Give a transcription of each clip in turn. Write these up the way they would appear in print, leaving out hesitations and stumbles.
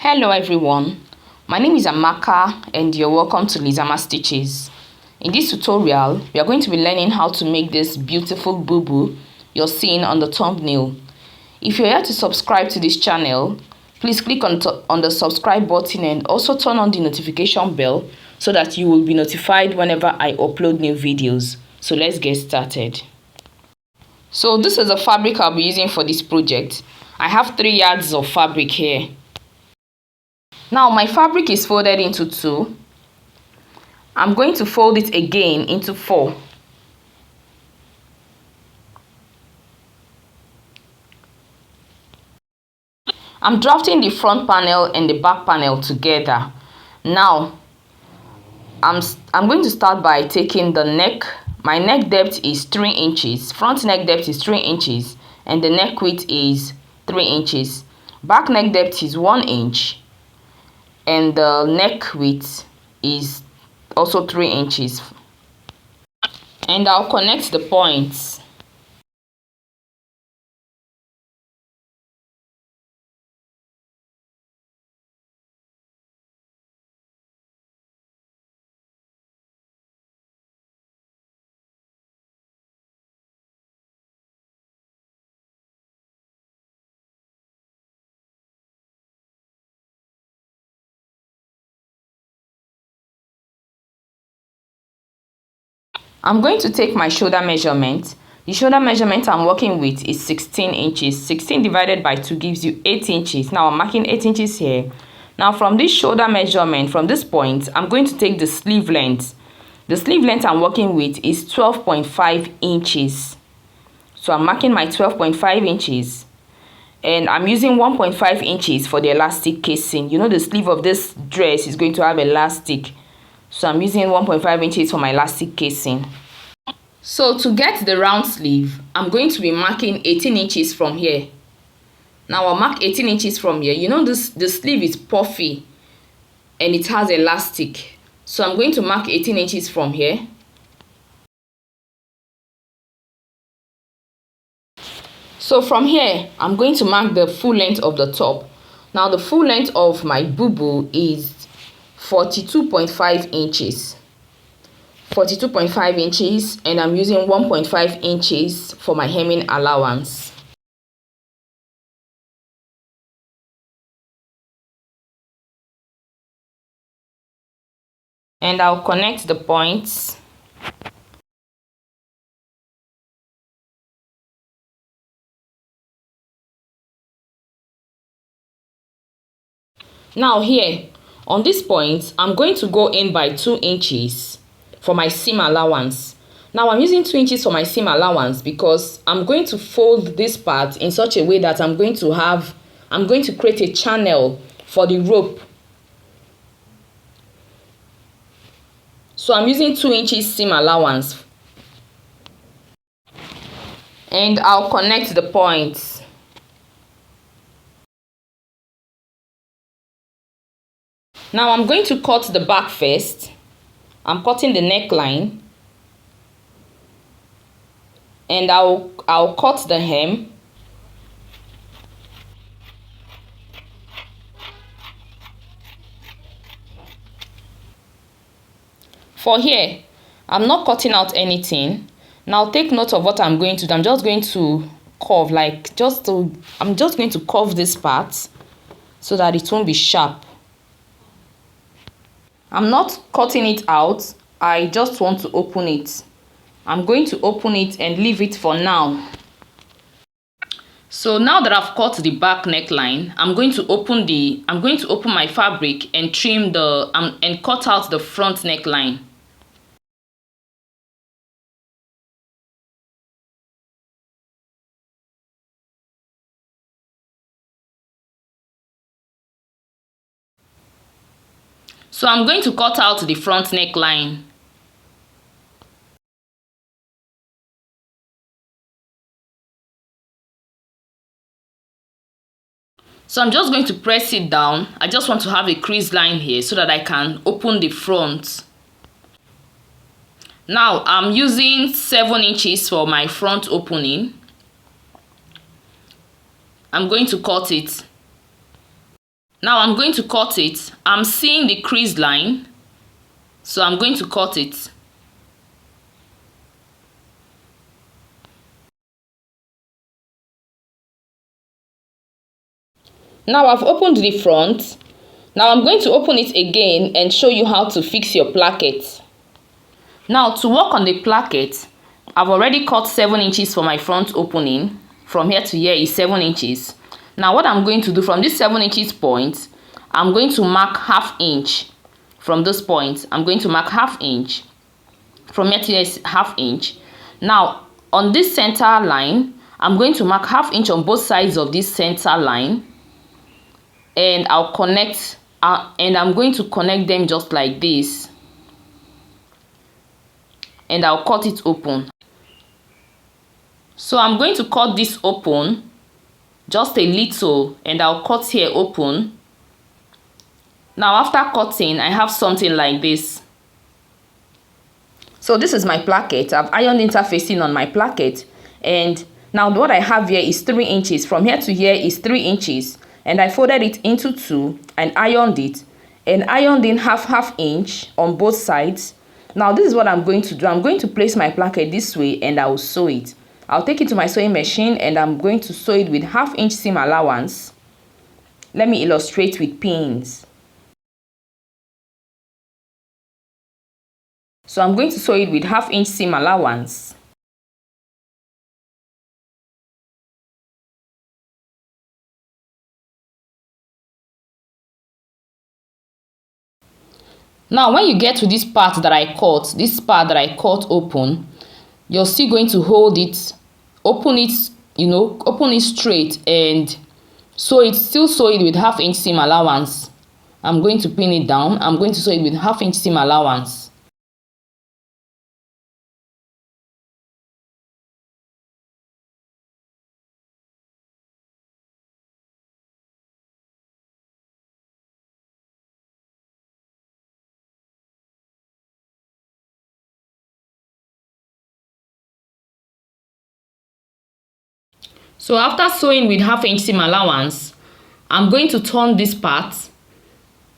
Hello everyone, my name is Amaka and you're welcome to Lizama Stitches. In this tutorial, we are going to be learning how to make this beautiful bubu you're seeing on the thumbnail. If you're here to subscribe to this channel, please click on the subscribe button and also turn on the notification bell so that you will be notified whenever I upload new videos. So let's get started. So this is the fabric I'll be using for this project. I have 3 yards of fabric here. Now my fabric is folded into 2. I'm going to fold it again into 4. I'm drafting the front panel and the back panel together. Now I'm going to start by taking the neck. My neck depth is 3 inches. Front neck depth is 3 inches and the neck width is 3 inches. Back neck depth is 1 inch. And the neck width is also 3 inches. And I'll connect the points. I'm going to take my shoulder measurement. The shoulder measurement I'm working with is 16 inches. 16 divided by 2 gives you 8 inches. Now I'm marking 8 inches here. Now from this shoulder measurement, from this point, I'm going to take the sleeve length. The sleeve length I'm working with is 12.5 inches. So I'm marking my 12.5 inches. And I'm using 1.5 inches for the elastic casing. You know the sleeve of this dress is going to have elastic. So I'm using 1.5 inches for my elastic casing. So to get the round sleeve, I'm going to be marking 18 inches from here. Now I'll mark 18 inches from here. You know the sleeve is puffy and it has elastic. So I'm going to mark 18 inches from here. So from here, I'm going to mark the full length of the top. Now the full length of my bubu is 42.5 inches. 42.5 inches, and I'm using 1.5 inches for my hemming allowance. And I'll connect the points. Now here, on this point, I'm going to go in by 2 inches for my seam allowance. Now I'm using 2 inches for my seam allowance because I'm going to fold this part in such a way that I'm going to create a channel for the rope. So I'm using 2 inches seam allowance. And I'll connect the points. Now I'm going to cut the back first. I'm cutting the neckline. And I'll cut the hem. For here, I'm not cutting out anything. Now take note of what I'm going to do. I'm just going to curve, I'm just going to curve this part so that it won't be sharp. I'm not cutting it out. I just want to open it. I'm going to open it and leave it for now. So now that I've cut the back neckline, I'm going to open my fabric and trim and cut out the front neckline. So I'm going to cut out the front neckline. So I'm just going to press it down. I just want to have a crease line here so that I can open the front. Now I'm using 7 inches for my front opening. I'm going to cut it. Now I'm going to cut it. I'm seeing the crease line, so I'm going to cut it. Now I've opened the front. Now I'm going to open it again and show you how to fix your placket. Now to work on the placket, I've already cut 7 inches for my front opening. From here to here is 7 inches. Now what I'm going to do from this 7 inches point, I'm going to mark ½ inch. From this point, I'm going to mark ½ inch. From here to here is ½ inch. Now on this center line, I'm going to mark ½ inch on both sides of this center line. And I'll connect, and I'm going to connect them just like this. And I'll cut it open. So I'm going to cut this open just a little, and I'll cut here open. Now after cutting, I have something like this. So this is my placket. I've ironed interfacing on my placket, and now what I have here is 3 inches. From here to here is 3 inches, and I folded it into 2 and ironed it, and ironed in ½ inch on both sides. Now this is what I'm going to do. I'm going to place my placket this way, and I will sew it. I'll take it to my sewing machine, and I'm going to sew it with ½ inch seam allowance. Let me illustrate with pins. So I'm going to sew it with ½ inch seam allowance. Now when you get to this part that I cut open, you're still going to hold it, open it, open it straight, and still sew it with ½ inch seam allowance. I'm going to pin it down. I'm going to sew it with ½ inch seam allowance. So after sewing with ½ inch seam allowance, I'm going to turn this part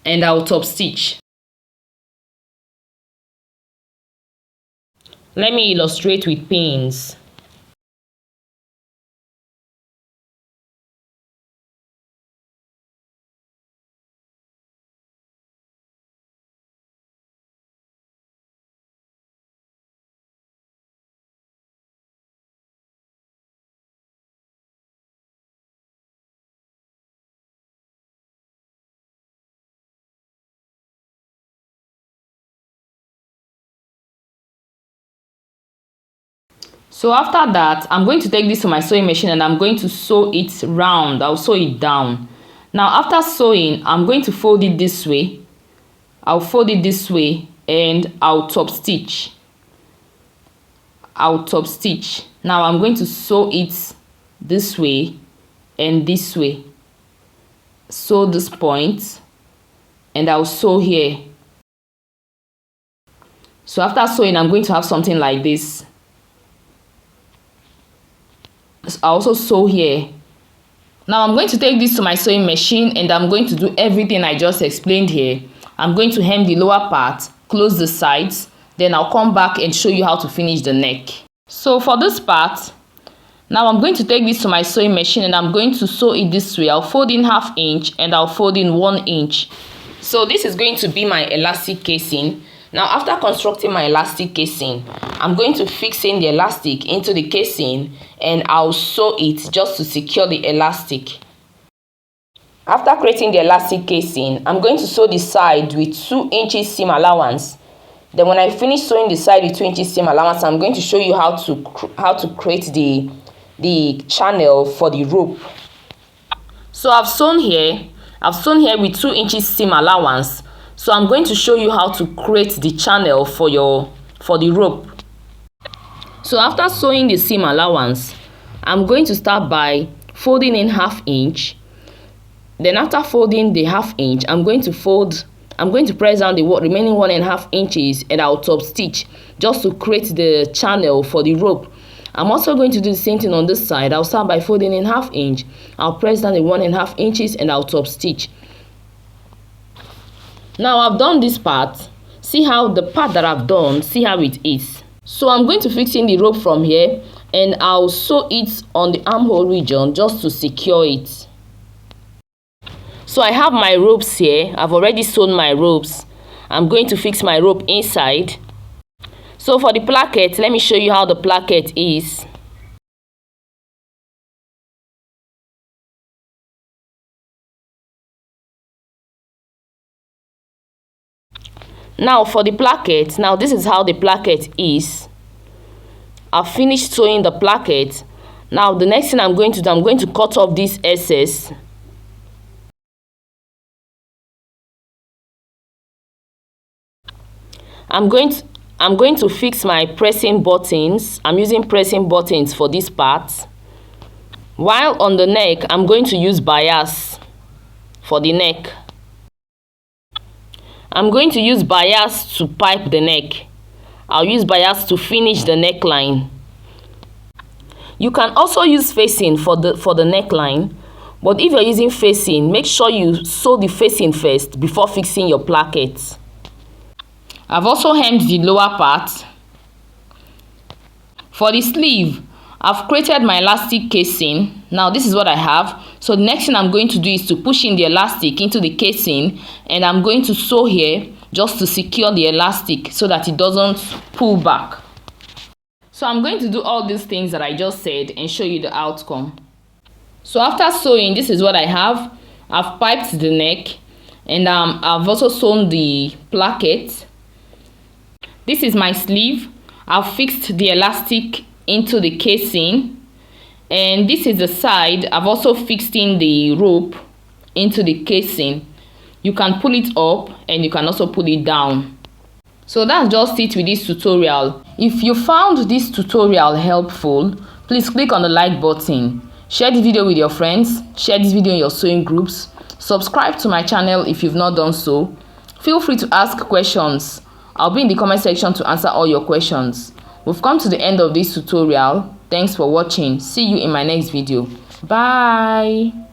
and I'll top stitch. Let me illustrate with pins. So after that, I'm going to take this to my sewing machine and I'm going to sew it round. I'll sew it down. Now after sewing, I'm going to fold it this way. I'll fold it this way and I'll top stitch. I'll top stitch. Now I'm going to sew it this way and this way. Sew this point and I'll sew here. So after sewing, I'm going to have something like this. I also sew here. Now I'm going to take this to my sewing machine and I'm going to do everything I just explained here. I'm going to hem the lower part, close the sides, then I'll come back and show you how to finish the neck. So for this part, now I'm going to take this to my sewing machine and I'm going to sew it this way. I'll fold in ½ inch and I'll fold in 1 inch. So this is going to be my elastic casing. Now after constructing my elastic casing, I'm going to fix in the elastic into the casing and I'll sew it just to secure the elastic. After creating the elastic casing, I'm going to sew the side with 2 inches seam allowance. Then when I finish sewing the side with 2 inches seam allowance, I'm going to show you how to create the channel for the rope. So I've sewn here with 2 inches seam allowance. So I'm going to show you how to create the channel for the rope. So after sewing the seam allowance, I'm going to start by folding in ½ inch. Then after folding the ½ inch, I'm going to press down the remaining 1½ inches and I'll top stitch just to create the channel for the rope. I'm also going to do the same thing on this side. I'll start by folding in ½ inch. I'll press down the 1½ inches and I'll top stitch. Now I've done this part. See how the part that I've done, see how it is. So I'm going to fix in the rope from here, and I'll sew it on the armhole region just to secure it. So I have my ropes here. I've already sewn my ropes. I'm going to fix my rope inside. So for the placket, let me show you how the placket is. Now for the placket, now this is how the placket is. I've finished sewing the placket. Now the next thing I'm going to do, I'm going to cut off this excess. I'm going to fix my pressing buttons. I'm using pressing buttons for this part. While on the neck, I'm going to use bias for the neck. I'm going to use bias to pipe the neck. I'll use bias to finish the neckline. You can also use facing for the neckline, but if you're using facing, make sure you sew the facing first before fixing your placket. I've also hemmed the lower part. For the sleeve, I've created my elastic casing. Now this is what I have. So the next thing I'm going to do is to push in the elastic into the casing, and I'm going to sew here just to secure the elastic so that it doesn't pull back. So I'm going to do all these things that I just said and show you the outcome. So after sewing, this is what I have. I've piped the neck, and I've also sewn the placket. This is my sleeve. I've fixed the elastic into the casing, and this is the side. I've also fixed in the rope into the casing. You can pull it up and you can also pull it down. So that's just it with this tutorial. If you found this tutorial helpful, please click on the like button, share the video with your friends, share this video in your sewing groups, subscribe to my channel if you've not done so. Feel free to ask questions. I'll be in the comment section to answer all your questions. We've come to the end of this tutorial. Thanks for watching. See you in my next video. Bye.